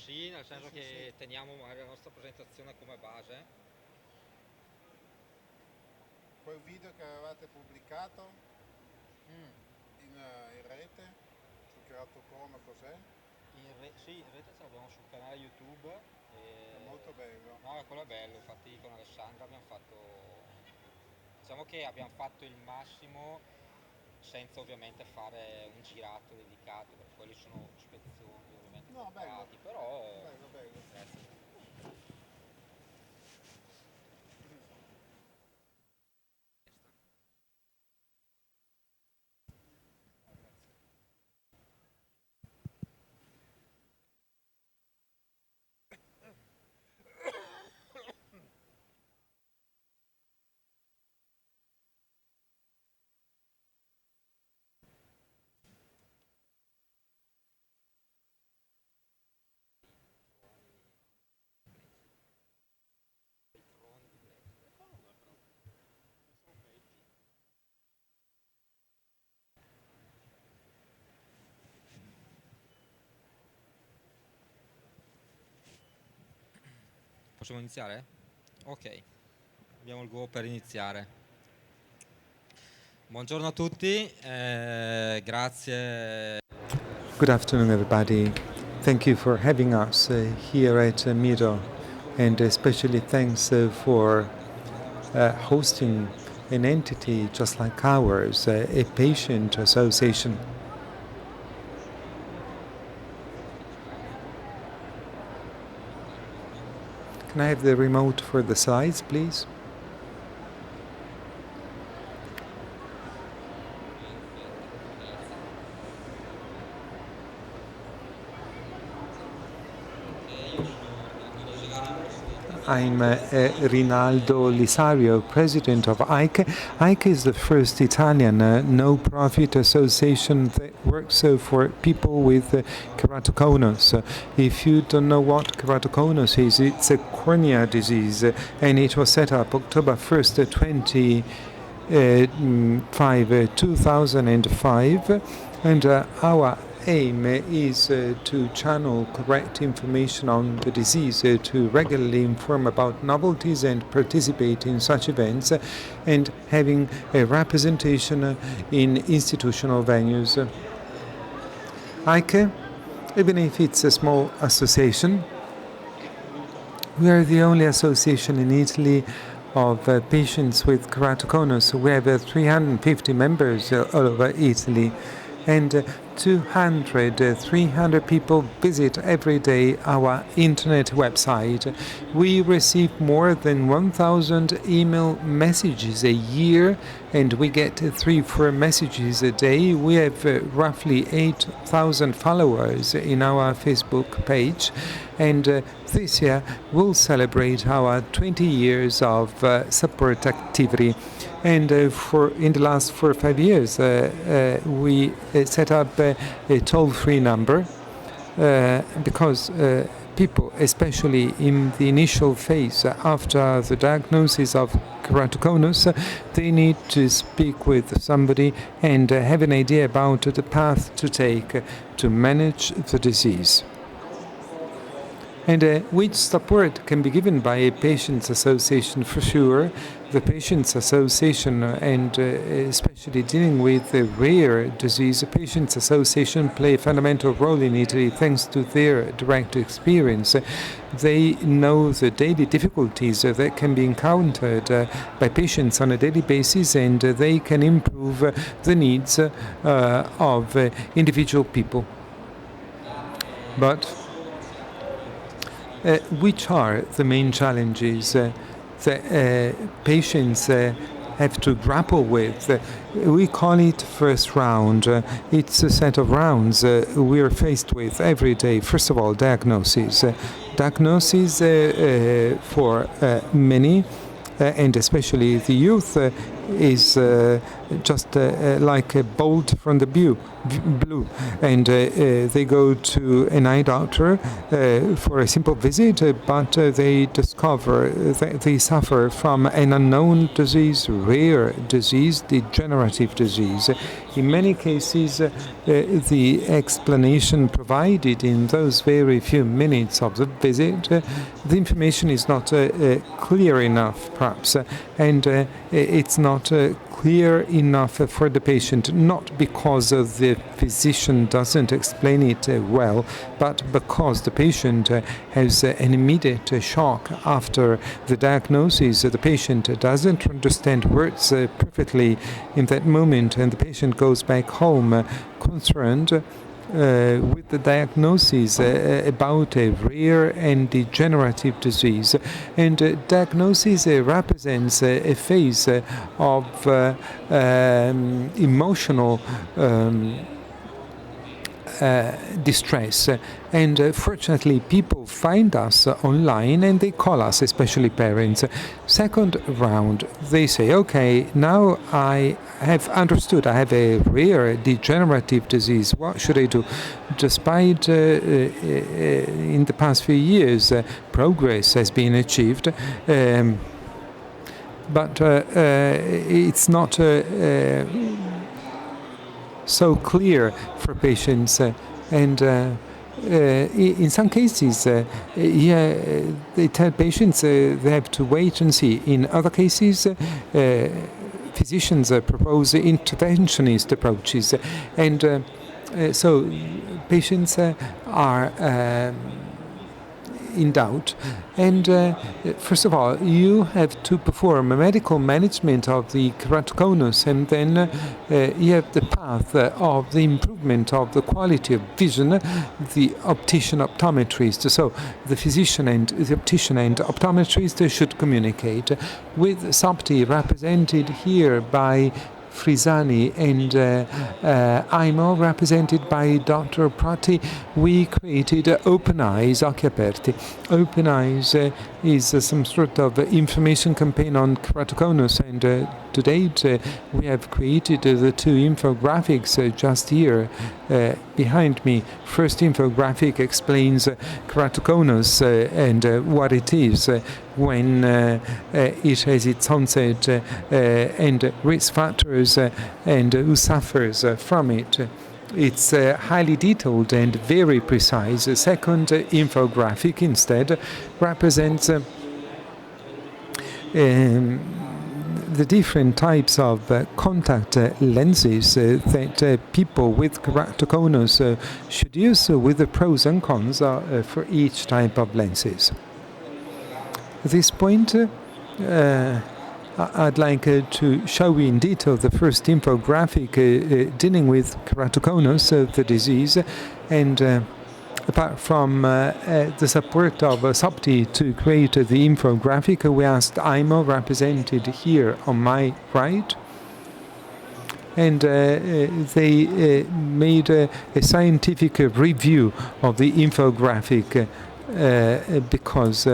Sì, nel senso Sì, che sì. teniamo magari la nostra presentazione come base. Quel video che avevate pubblicato Mm. in rete su Keratoconus, cos'è? Sì, in rete ce l'abbiamo sul canale YouTube. È molto bello. No, quello è bello, infatti con Alessandra abbiamo fatto, diciamo che abbiamo fatto il massimo senza ovviamente fare un girato dedicato, perché quelli sono spezzoni ovviamente No, bello, portati, però bello, bello. grazie. Possiamo iniziare? Ok, abbiamo il go per iniziare. Buongiorno a tutti, grazie. Good afternoon, everybody. Thank you for having us here at Miro, and especially thanks for hosting an entity just like ours, a patient association. Can I have the remote for the slides, please? I'm Rinaldo Lisario, president of ICE. ICE is the first Italian no-profit association that works for people with keratoconus. If you don't know what keratoconus is, it's a cornea disease, and it was set up October 1st, 2005, and our aim is to channel correct information on the disease, to regularly inform about novelties and participate in such events, and having a representation in institutional venues. ICE, even if it's a small association, we are the only association in Italy of patients with keratoconus. We have 350 members all over Italy, and 300 people visit every day our internet website. We receive more than 1,000 email messages a year, and we get 3-4 messages a day. We have roughly 8,000 followers in our Facebook page, and this year we'll celebrate our 20 years of support activity. And in the last 4 or 5 years, we set up a toll-free number because people, especially in the initial phase after the diagnosis of keratoconus, they need to speak with somebody and have an idea about the path to take to manage the disease. And which support can be given by a patients' association for sure. The patients' association, and especially dealing with a rare disease, patients' association play a fundamental role in Italy thanks to their direct experience. They know the daily difficulties that can be encountered by patients on a daily basis, and they can improve the needs of individual people. But which are the main challenges that patients have to grapple with? We call it first round. It's a set of rounds we are faced with every day. First of all, diagnosis. Diagnosis for many, and especially the youth, is just like a bolt from the blue, and they go to an eye doctor for a simple visit, but they discover that they suffer from an unknown disease, rare disease, degenerative disease. In many cases, the explanation provided in those very few minutes of the visit, the information is not clear enough, perhaps, and it's not clear enough for the patient, not because the physician doesn't explain it well, but because the patient has an immediate shock after the diagnosis. The patient doesn't understand words perfectly in that moment, and the patient goes back home concerned with the diagnosis about a rare and degenerative disease. And diagnosis represents a phase of emotional distress, and fortunately people find us online and they call us, especially parents. Second round, they say, okay, now I have understood I have a rare degenerative disease. What should I do? Despite in the past few years progress has been achieved, but it's not so clear for patients, and in some cases, they tell patients they have to wait and see. In other cases, physicians propose interventionist approaches, and so patients are in doubt. And first of all, you have to perform a medical management of the keratoconus, and then you have the path of the improvement of the quality of vision, the optician optometrist. So the physician and the optician and optometrist should communicate with SOPTI, represented here by Frisani, and IMO, represented by Dr. Prati. We created Open Eyes, Occhi Aperti. Open Eyes is some sort of information campaign on keratoconus, and to date we have created the two infographics just here behind me. First infographic explains keratoconus and what it is, when it has its onset, and risk factors, and who suffers from it. It's highly detailed and very precise. A second infographic instead represents the different types of contact lenses that people with keratoconus should use, with the pros and cons for each type of lenses. At this point, I'd like to show you in detail the first infographic dealing with keratoconus, the disease, and apart from the support of SOPTI to create the infographic, we asked IMO, represented here on my right, and they made a scientific review of the infographic, because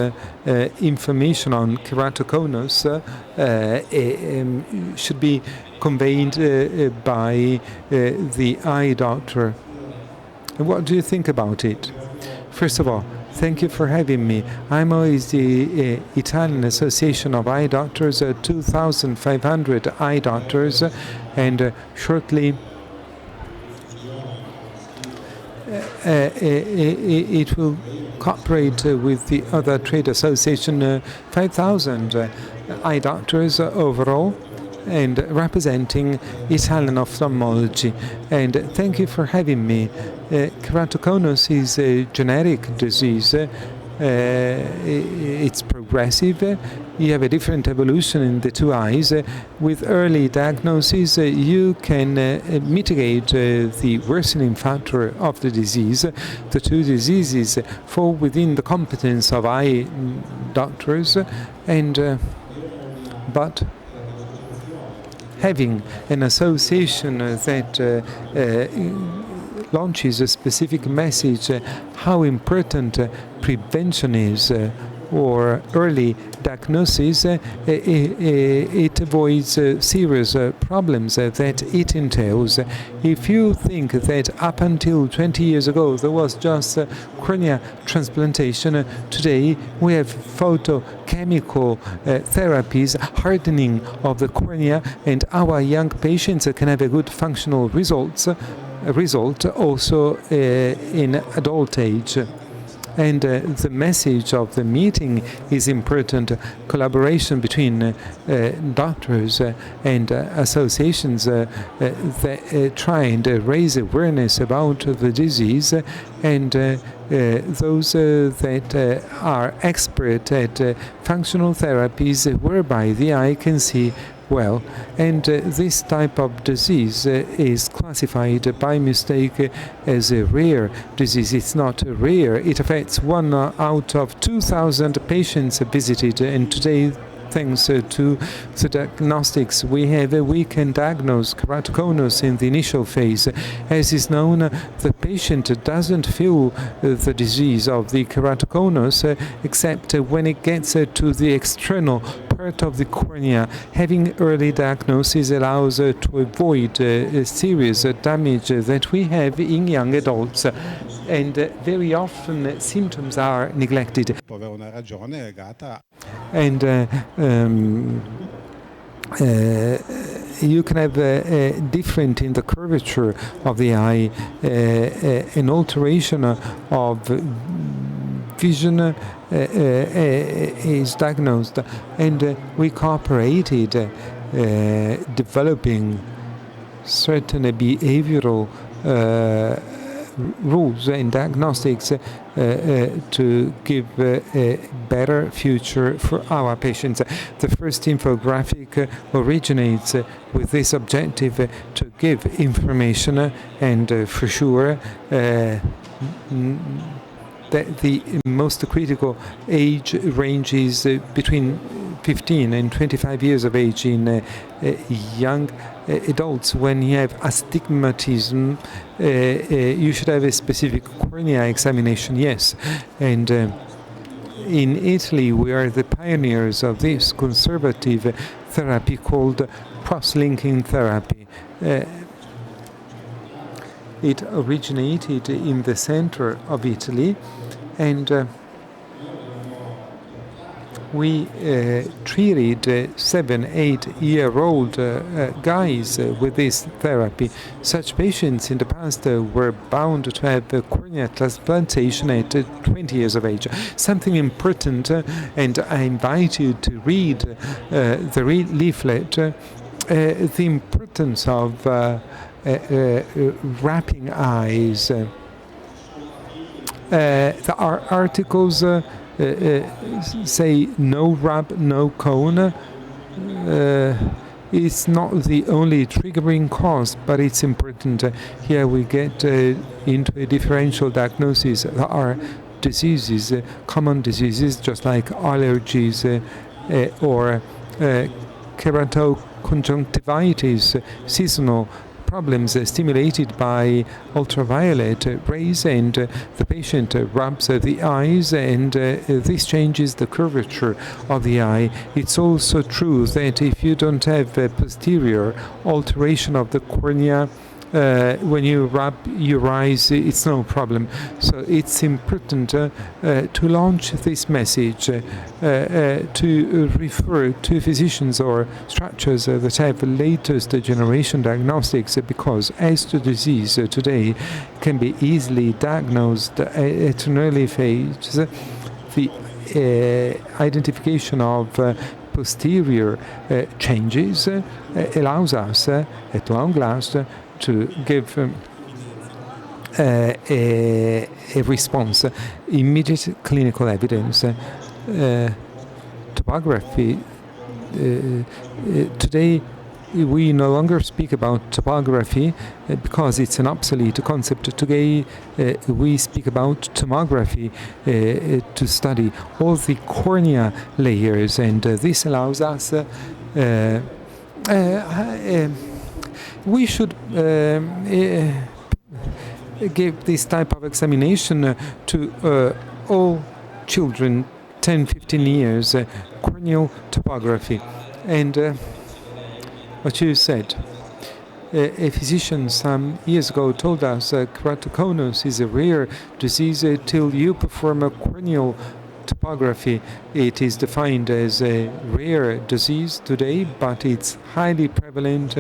information on keratoconus should be conveyed by the eye doctor. What do you think about it? First of all, thank you for having me. IMO is the Italian Association of Eye Doctors, 2,500 eye doctors, and shortly it will cooperate with the other trade association, 5,000 eye doctors overall, and representing Italian ophthalmology. And thank you for having me. Keratoconus is a generic disease. It's progressive. You have a different evolution in the two eyes. With early diagnosis, you can mitigate the worsening factor of the disease. The two diseases fall within the competence of eye doctors, and but having an association that launches a specific message how important prevention is, or early diagnosis, it avoids serious problems that it entails. If you think that up until 20 years ago there was just cornea transplantation, today we have photochemical therapies, hardening of the cornea, and our young patients can have a good functional result also in adult age. And the message of the meeting is important. Collaboration between doctors and associations that try and raise awareness about the disease, and those that are expert at functional therapies whereby the eye can see well. And this type of disease is classified by mistake as a rare disease. It's not rare. It affects 1 out of 2,000 patients visited, and today, thanks to the diagnostics we can diagnose keratoconus in the initial phase. As is known, the patient doesn't feel the disease of the keratoconus except when it gets to the external part of the cornea. Having early diagnosis allows to avoid serious damage that we have in young adults, and very often symptoms are neglected. Può avere una ragione legata. And you can have different in the curvature of the eye, an alteration of vision is diagnosed, and we cooperated developing certain behavioral rules and diagnostics to give a better future for our patients. The first infographic originates with this objective to give information, and for sure that the most critical age range is between 15 and 25 years of age in young adults. When you have astigmatism, you should have a specific cornea examination, yes. And in Italy, we are the pioneers of this conservative therapy called cross-linking therapy. It originated in the center of Italy, and we treated 7-8-year-old guys with this therapy. Such patients in the past were bound to have cornea transplantation at 20 years of age. Something important, and I invite you to read the leaflet, the importance of wrapping eyes. There are articles say no wrap, no cone. It's not the only triggering cause, but it's important. Here we get into a differential diagnosis. There are diseases, common diseases, just like allergies or keratoconjunctivitis, seasonal problems stimulated by ultraviolet rays, and the patient rubs the eyes, and this changes the curvature of the eye. It's also true that if you don't have a posterior alteration of the cornea, when you rub your eyes, it's no problem. So it's important to launch this message, to refer to physicians or structures that have latest generation diagnostics, because as to disease today can be easily diagnosed at an early phase. The identification of posterior changes allows us at long last to give a response, immediate clinical evidence. Topography. Today, we no longer speak about topography because it's an obsolete concept. Today, we speak about tomography to study all the cornea layers, and this allows us we should give this type of examination to all children 10, 15 years, corneal topography. And what you said, a physician some years ago told us keratoconus is a rare disease till you perform a corneal topography. It is defined as a rare disease today, but it's highly prevalent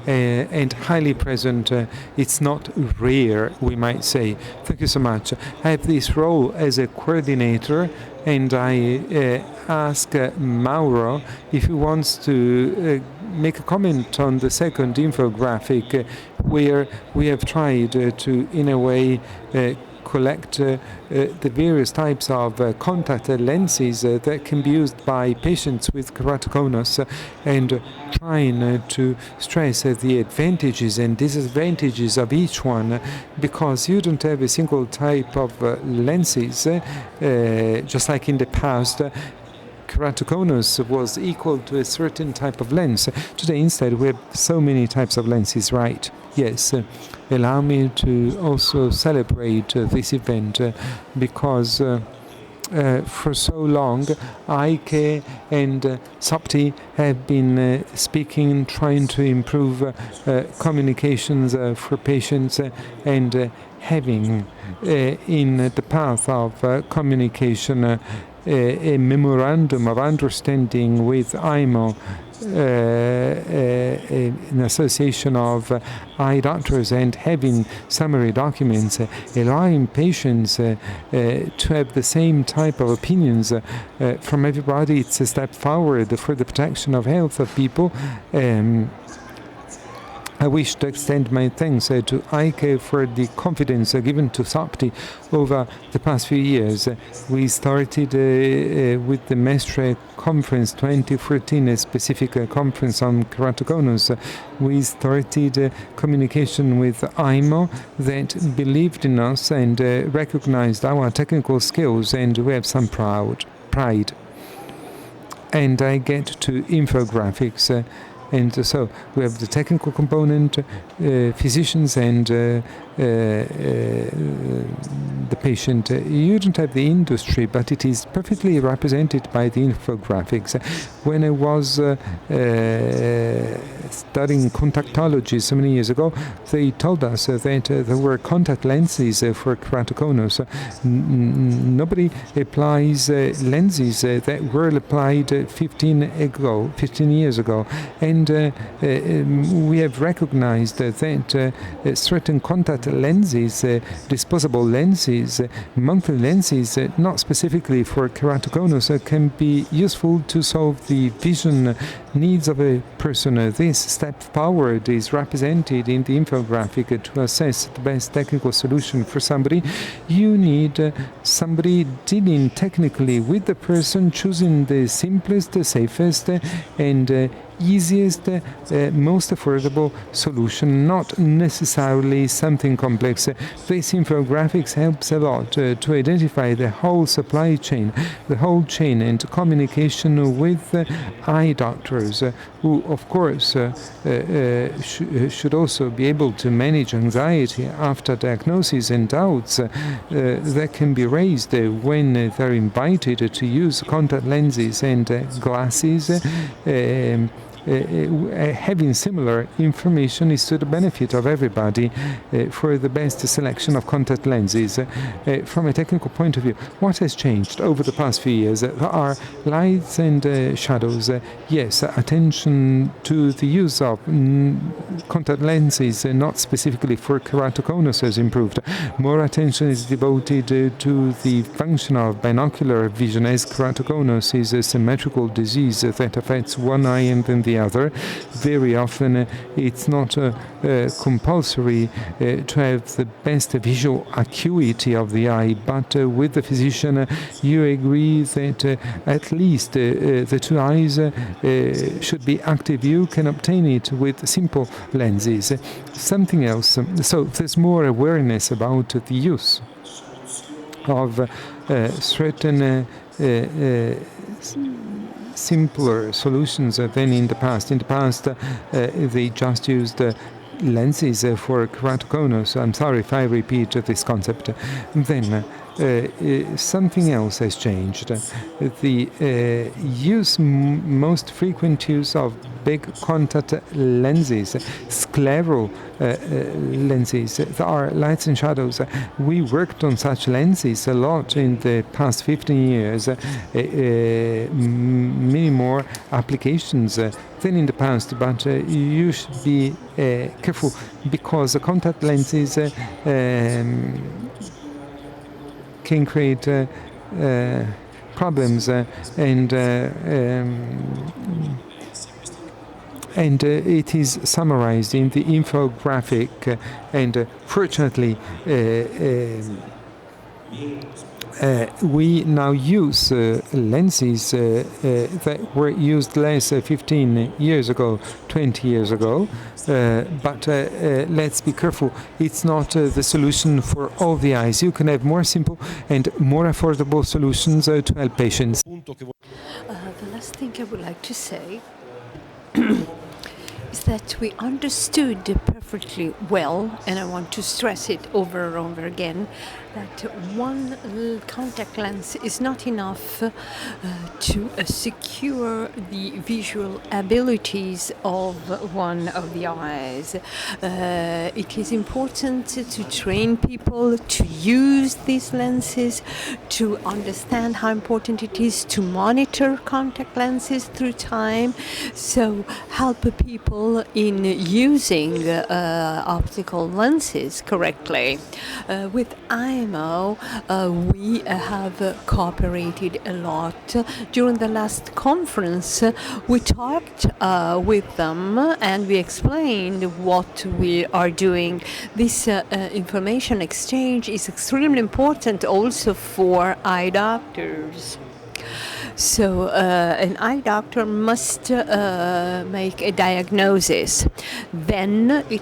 and highly present. It's not rare, we might say. Thank you so much. I have this role as a coordinator, and I ask Mauro if he wants to make a comment on the second infographic, where we have tried to, in a way, collect the various types of contact lenses that can be used by patients with keratoconus, and trying to stress the advantages and disadvantages of each one, because you don't have a single type of lenses, just like in the past. Keratoconus was equal to a certain type of lens. Today, instead, we have so many types of lenses, right? Yes. Allow me to also celebrate this event because for so long, Eike and Sopti have been speaking, trying to improve communications for patients and having in the path of communication a memorandum of understanding with IMO, an association of eye doctors, and having summary documents allowing patients to have the same type of opinions from everybody. It's a step forward for the protection of health of people. I wish to extend my thanks to Eike for the confidence given to Sopti over the past few years. We started with the Mestre Conference 2014, a specific conference on keratoconus. We started communication with IMO that believed in us and recognized our technical skills, and we have some pride. And I get to infographics. And so we have the technical component, physicians, and the patient. You don't have the industry, but it is perfectly represented by the infographics. When I was studying contactology so many years ago, they told us that there were contact lenses for keratoconus. Nobody applies lenses that were applied 15 years ago. And we have recognized that certain contact lenses, disposable lenses, monthly lenses, not specifically for keratoconus, can be useful to solve the vision needs of a person. This step forward is represented in the infographic. To assess the best technical solution for somebody, you need somebody dealing technically with the person, choosing the simplest, safest, and easiest, most affordable solution, not necessarily something complex. This infographics helps a lot to identify the whole supply chain, the whole chain, and communication with eye doctors, who of course should also be able to manage anxiety after diagnosis and doubts that can be raised when they're invited to use contact lenses and glasses. Having similar information is to the benefit of everybody for the best selection of contact lenses. From a technical point of view, what has changed over the past few years? There are lights and shadows. Yes, attention to the use of contact lenses, not specifically for keratoconus, has improved. More attention is devoted to the function of binocular vision, as keratoconus is a symmetrical disease that affects one eye and then the other. Very often it's not compulsory to have the best visual acuity of the eye, but with the physician you agree that at least the two eyes should be active. You can obtain it with simple lenses. Something else, so there's more awareness about the use of certain simpler solutions than in the past. In the past, they just used lenses for keratoconus. I'm sorry if I repeat this concept. Then something else has changed. The most frequent use of big contact lenses, scleral lenses. There are lights and shadows. We worked on such lenses a lot in the past 15 years. Many more applications than in the past, but you should be careful because the contact lenses can create problems and it is summarized in the infographic, and fortunately we now use lenses that were used less 15 years ago, 20 years ago, but let's be careful. It's not the solution for all the eyes. You can have more simple and more affordable solutions to help patients. The last thing I would like to say is that we understood perfectly well, and I want to stress it over and over again, that one contact lens is not enough to secure the visual abilities of one of the eyes. It is important to train people to use these lenses, to understand how important it is to monitor contact lenses through time, so help people in using optical lenses correctly. With IMO, we have cooperated a lot. During the last conference, we talked with them and we explained what we are doing. This information exchange is extremely important also for eye doctors. So an eye doctor must make a diagnosis. Then he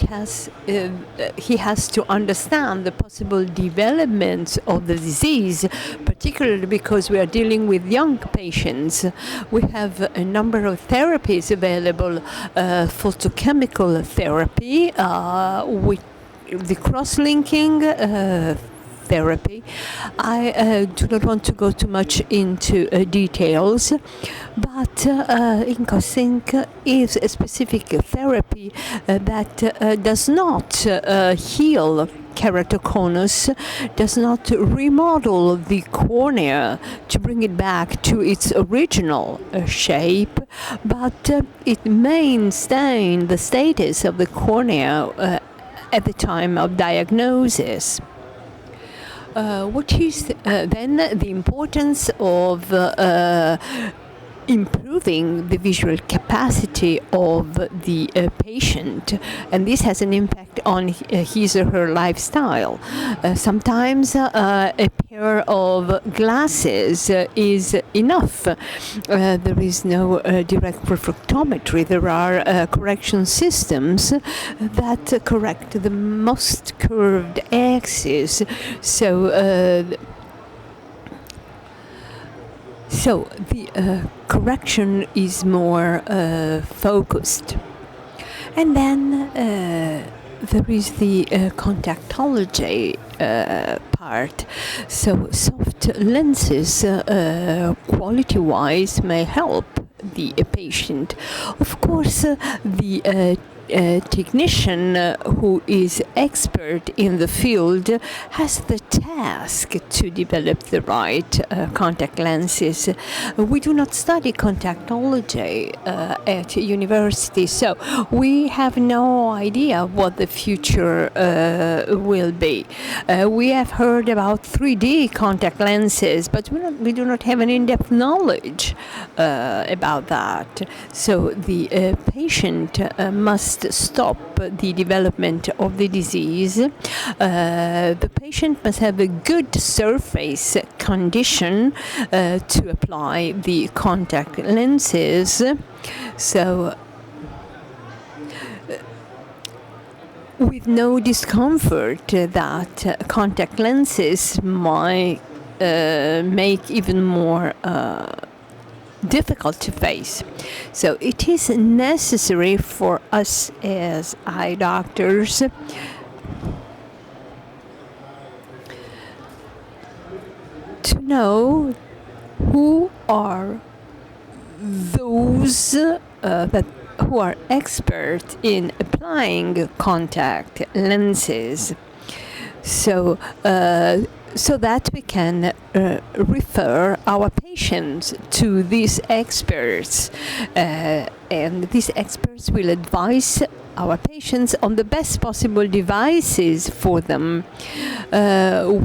has to understand the possible development of the disease, particularly because we are dealing with young patients. We have a number of therapies available, photochemical therapy, with the cross-linking therapy. I do not want to go too much into details, but Incosync is a specific therapy that does not heal keratoconus, does not remodel the cornea to bring it back to its original shape, but it maintains the status of the cornea at the time of diagnosis. What is then the importance of improving the visual capacity of the patient, and this has an impact on his or her lifestyle. Sometimes a pair of glasses is enough. There is no direct refractometry. There are correction systems that correct the most curved axis. So the correction is more focused. And then there is the contactology part. So soft lenses, quality-wise, may help the patient. Of course, the technician who is expert in the field has the task to develop the right contact lenses. We do not study contactology at university, so we have no idea what the future will be. We have heard about 3D contact lenses, but we do not have an in-depth knowledge about that. So the patient must stop the development of the disease. The patient must have a good surface condition to apply the contact lenses. So with no discomfort that contact lenses might make even more difficult to face. So it is necessary for us as eye doctors to know who are those who are expert in applying contact lenses, so that we can refer our patients to these experts, and these experts will advise our patients on the best possible devices for them.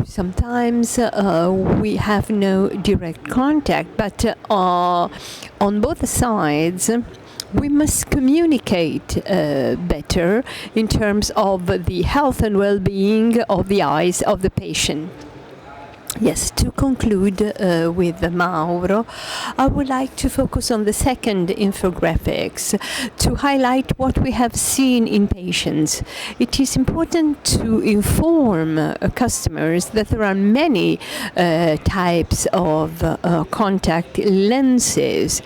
Sometimes we have no direct contact, but on both sides we must communicate better in terms of the health and well-being of the eyes of the patient. Yes, to conclude with Mauro, I would like to focus on the second infographics to highlight what we have seen in patients. It is important to inform customers that there are many types of contact lenses.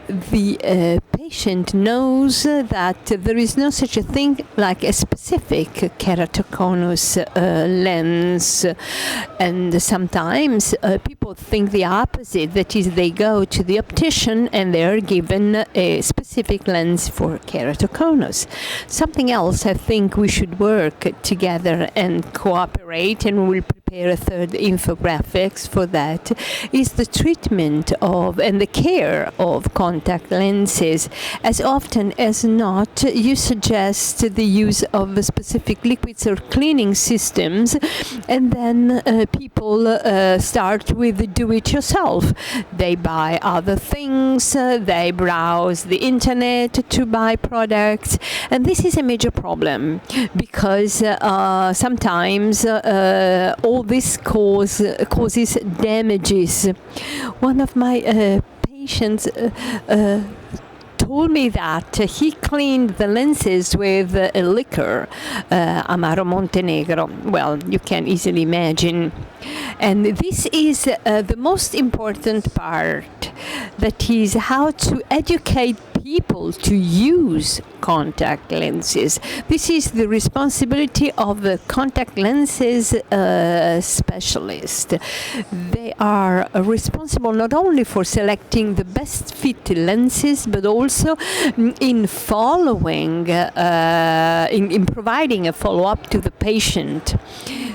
The patient knows that there is no such a thing like a specific keratoconus lens, and sometimes people think the opposite, that is, they go to the optician and they are given a specific lens for keratoconus. Something else I think we should work together and cooperate, and we will prepare a third infographics for that, is the treatment of and the care of contact lenses. As often as not, you suggest the use of specific liquids or cleaning systems, and then people start with do-it-yourself. They buy other things, they browse the internet to buy products, and this is a major problem because sometimes all this causes damages. One of my patients told me that he cleaned the lenses with a liquor, Amaro Montenegro. Well, you can easily imagine. And this is the most important part, that is how to educate people to use contact lenses. This is the responsibility of the contact lenses specialist. They are responsible not only for selecting the best fit lenses, but also in following, in providing a follow-up to the patient.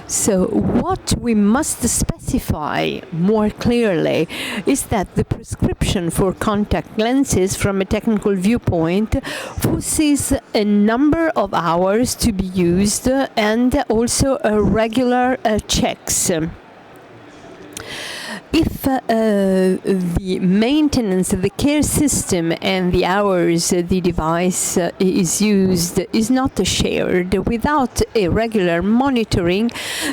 So what we must specify more clearly is that the prescription for contact lenses from a technical viewpoint foresees a number of hours to be used and also regular checks. If the maintenance, the care system, and the hours the device is used is not shared without a regular monitoring,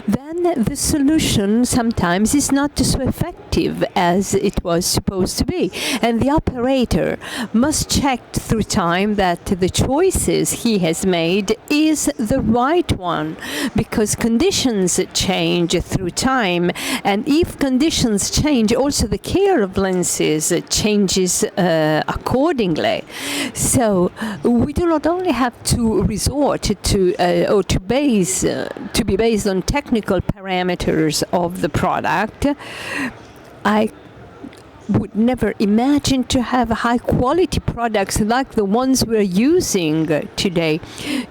then the solution sometimes is not so effective as it was supposed to be. And the operator must check through time that the choices he has made is the right one, because conditions change through time, and if conditions change, also the care of lenses changes accordingly. So we do not only have to resort to or to be based on technical parameters of the product. I would never imagine to have high quality products like the ones we're using today.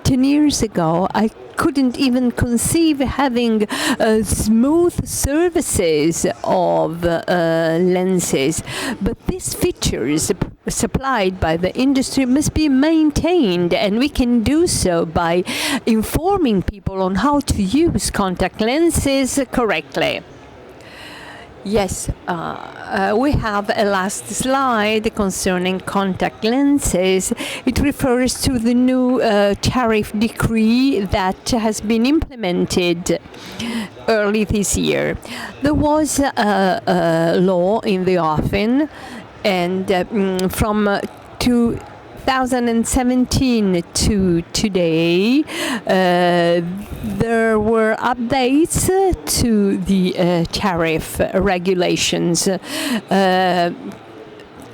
10 years ago, I couldn't even conceive having smooth surfaces of lenses. But these features supplied by the industry must be maintained, and we can do so by informing people on how to use contact lenses correctly. Yes, we have a last slide concerning contact lenses. It refers to the new tariff decree that has been implemented early this year. There was a law in the offing, and from 2017 to today, there were updates to the tariff regulations.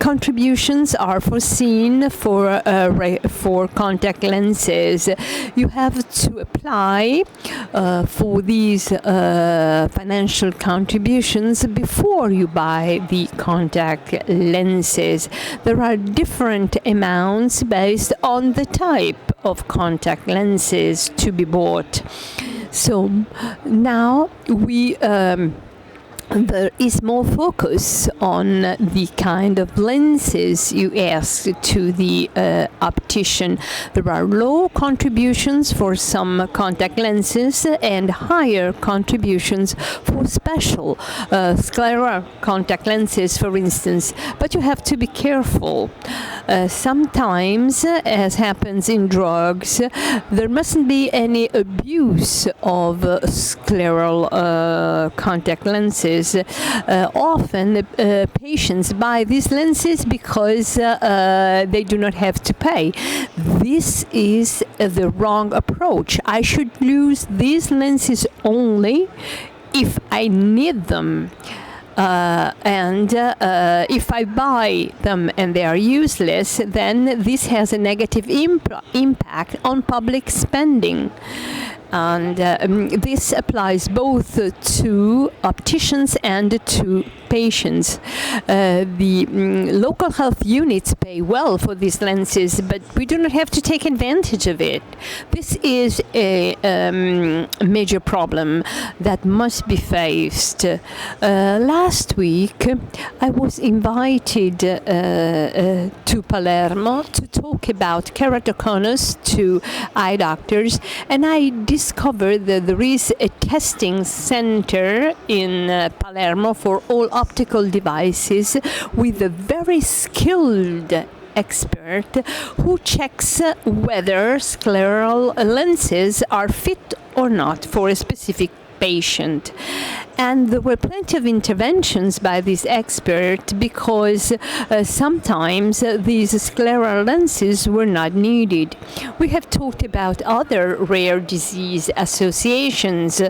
contributions are foreseen for contact lenses. You have to apply for these financial contributions before you buy the contact lenses. There are different amounts based on the type of contact lenses to be bought. So now there is more focus on the kind of lenses you ask to the optician. There are low contributions for some contact lenses and higher contributions for special scleral contact lenses, for instance. But you have to be careful. Sometimes, as happens in drugs, there mustn't be any abuse of scleral contact lenses. Often patients buy these lenses because they do not have to pay. This is the wrong approach. I should use these lenses only if I need them. And if I buy them and they are useless, then this has a negative impact on public spending. And this applies both to opticians and to patients. The local health units pay well for these lenses, but we do not have to take advantage of it. This is a major problem that must be faced. Last week, I was invited to Palermo to talk about keratoconus to eye doctors, and I discovered that there is a testing center in Palermo for all optical devices with a very skilled expert who checks whether scleral lenses are fit or not for a specific patient. And there were plenty of interventions by this expert because sometimes these scleral lenses were not needed. We have talked about other rare disease associations.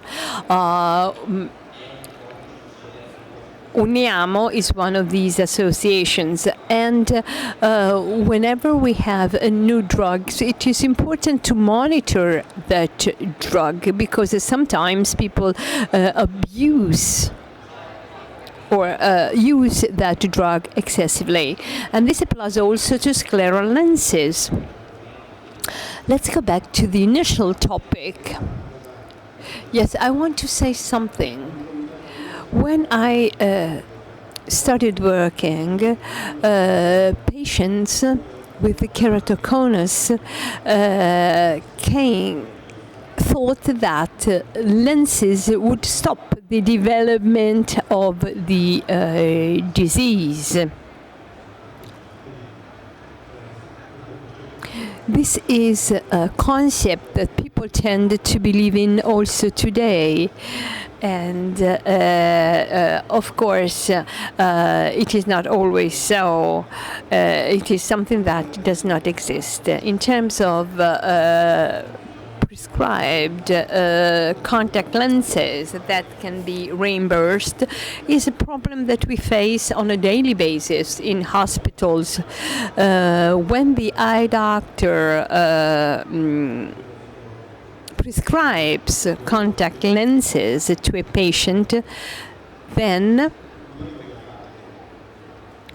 Uniamo is one of these associations, and whenever we have a new drug, it is important to monitor that drug because sometimes people abuse or use that drug excessively, and this applies also to scleral lenses. Let's go back to the initial topic. Yes, I want to say something. When I started working, patients with keratoconus thought that lenses would stop the development of the disease. This is a concept that people tend to believe in also today. And of course, it is not always so. It is something that does not exist. In terms of prescribed contact lenses that can be reimbursed is a problem that we face on a daily basis in hospitals. When the eye doctor prescribes contact lenses to a patient, then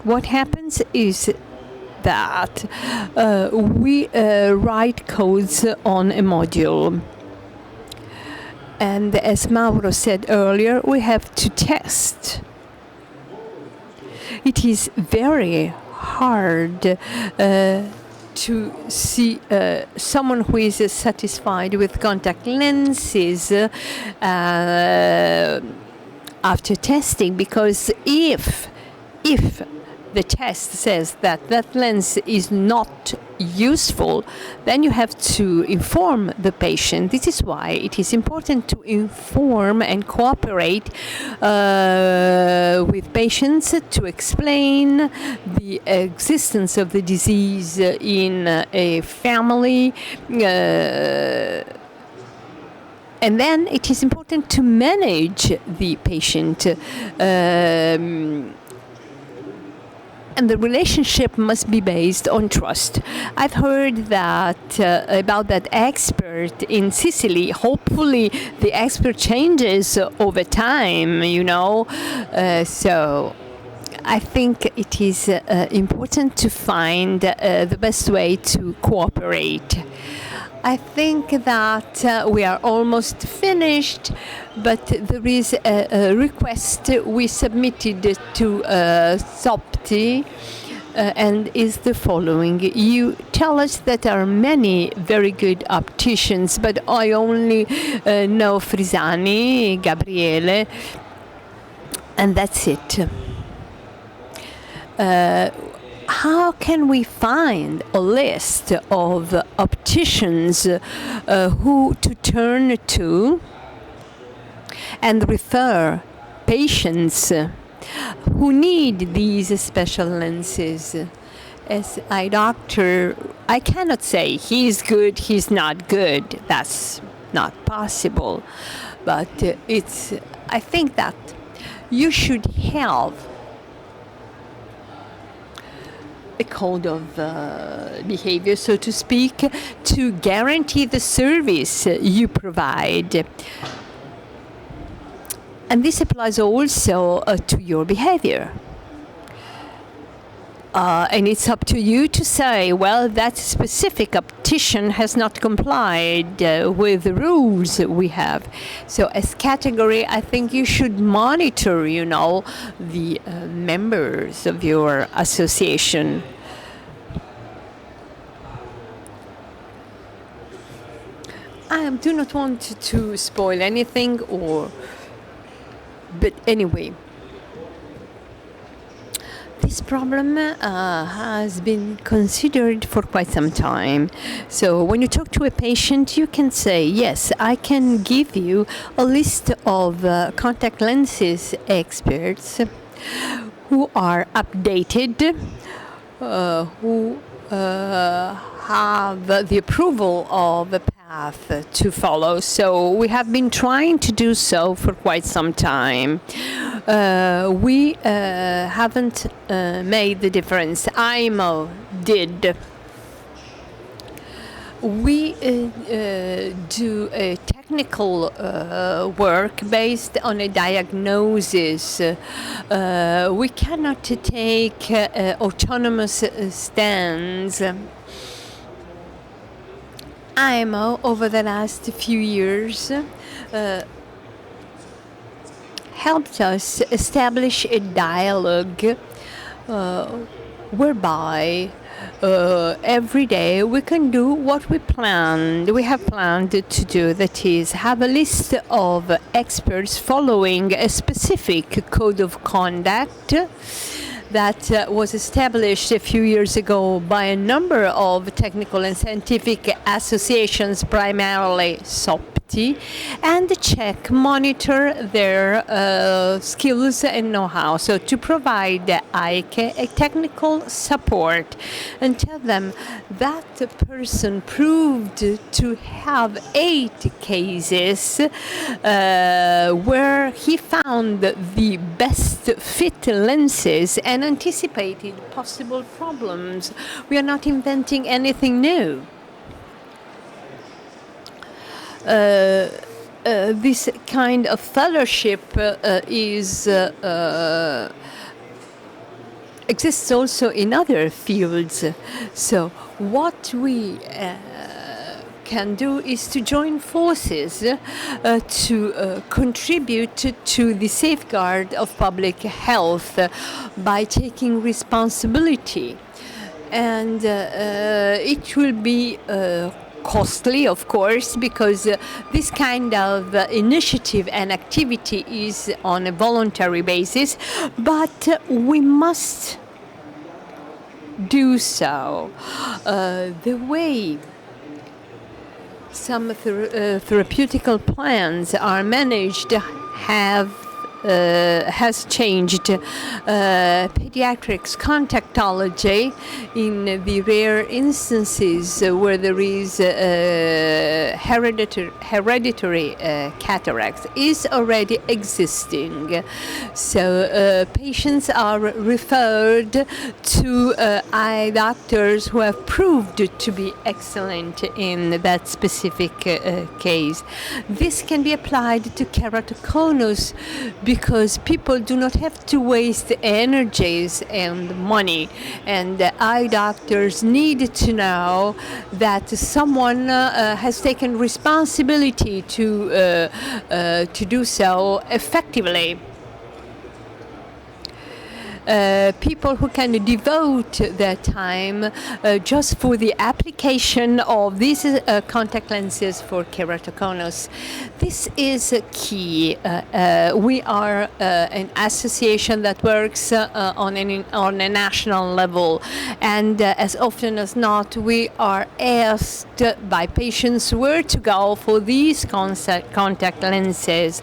what happens is that we write codes on a module. And as Mauro said earlier, we have to test. It is very hard to see someone who is satisfied with contact lenses after testing, because if the test says that that lens is not useful, then you have to inform the patient. This is why it is important to inform and cooperate with patients to explain the existence of the disease in a family. And then it is important to manage the patient. and the relationship must be based on trust. I've heard that about that expert in Sicily. Hopefully, the expert changes over time. So I think it is important to find the best way to cooperate. I think that we are almost finished, but there is a request we submitted to SOPTI, and is the following. You tell us that there are many very good opticians, but I only know Frisani, Gabriele, and that's it. How can we find a list of opticians who to turn to and refer patients who need these special lenses? As eye doctor, I cannot say he's good, he's not good. That's not possible. But I think that you should have a code of behavior, so to speak, to guarantee the service you provide. And this applies also to your behavior. And it's up to you to say, well, that specific optician has not complied with the rules we have. So as category, I think you should monitor, the members of your association. I do not want to spoil anything, but anyway. This problem has been considered for quite some time. So when you talk to a patient, you can say, yes, I can give you a list of contact lenses experts who are updated, who have the approval of a path to follow. So we have been trying to do so for quite some time. We haven't made the difference. IMO did. We do a technical work based on a diagnosis. We cannot take autonomous stands. IMO, over the last few years, helped us establish a dialogue whereby every day we can do what we have planned to do, that is, have a list of experts following a specific code of conduct that was established a few years ago by a number of technical and scientific associations, primarily SOPTI, and monitor their skills and know-how. So to provide AICE a technical support and tell them that the person proved to have 8 cases where he found the best fit lenses and anticipated possible problems. We are not inventing anything new. This kind of fellowship exists also in other fields. So what we can do is to join forces to contribute to the safeguard of public health by taking responsibility. And it will be costly, of course, because this kind of initiative and activity is on a voluntary basis, but we must do so. The way some therapeutical plans are managed have has changed. Pediatrics contactology, in the rare instances where there is hereditary cataracts, is already existing. So patients are referred to eye doctors who have proved to be excellent in that specific case. This can be applied to keratoconus because people do not have to waste energies and money, and eye doctors need to know that someone has taken responsibility to do so effectively. People who can devote their time just for the application of these contact lenses for keratoconus. This is key. We are an association that works on a national level, and as often as not, we are asked by patients where to go for these contact lenses.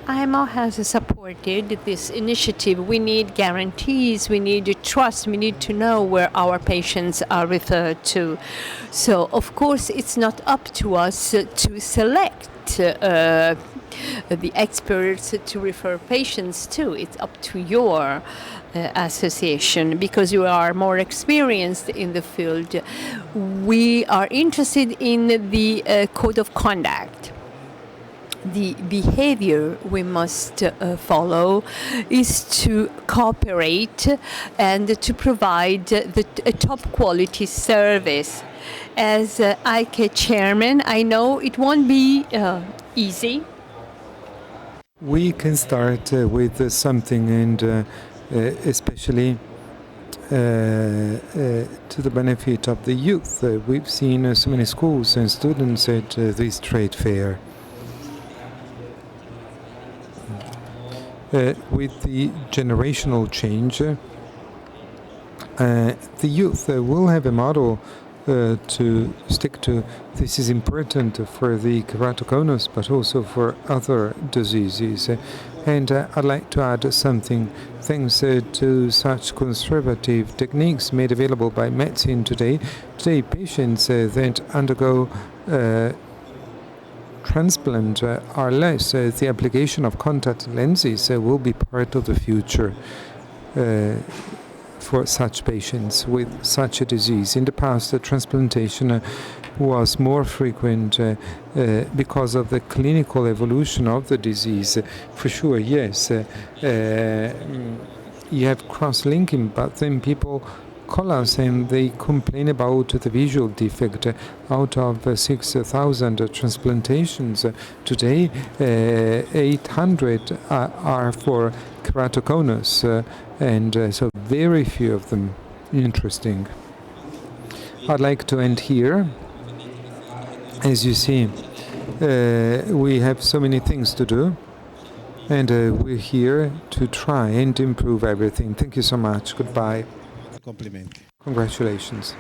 IMO has supported this initiative. We need guarantees. We need trust. We need to know where our patients are referred to. So, of course, it's not up to us to select the experts to refer patients to. It's up to your association because you are more experienced in the field. We are interested in the code of conduct. The behavior we must follow is to cooperate and to provide a top quality service. As ICE chairman, I know it won't be easy. We can start with something, and especially to the benefit of the youth. We've seen so many schools and students at this trade fair. With the generational change, the youth will have a model to stick to. This is important for the keratoconus, but also for other diseases. And I'd like to add something. Thanks to such conservative techniques made available by medicine today, patients that undergo transplant are less. The application of contact lenses will be part of the future for such patients with such a disease. In the past, the transplantation was more frequent because of the clinical evolution of the disease. For sure, yes, you have cross-linking, but then people call us and they complain about the visual defect. Out of 6,000 transplantations today, 800 are for keratoconus, and so very few of them. Interesting. I'd like to end here. As you see, we have so many things to do, and we're here to try and improve everything. Thank you so much. Goodbye. Complimenti. Congratulations.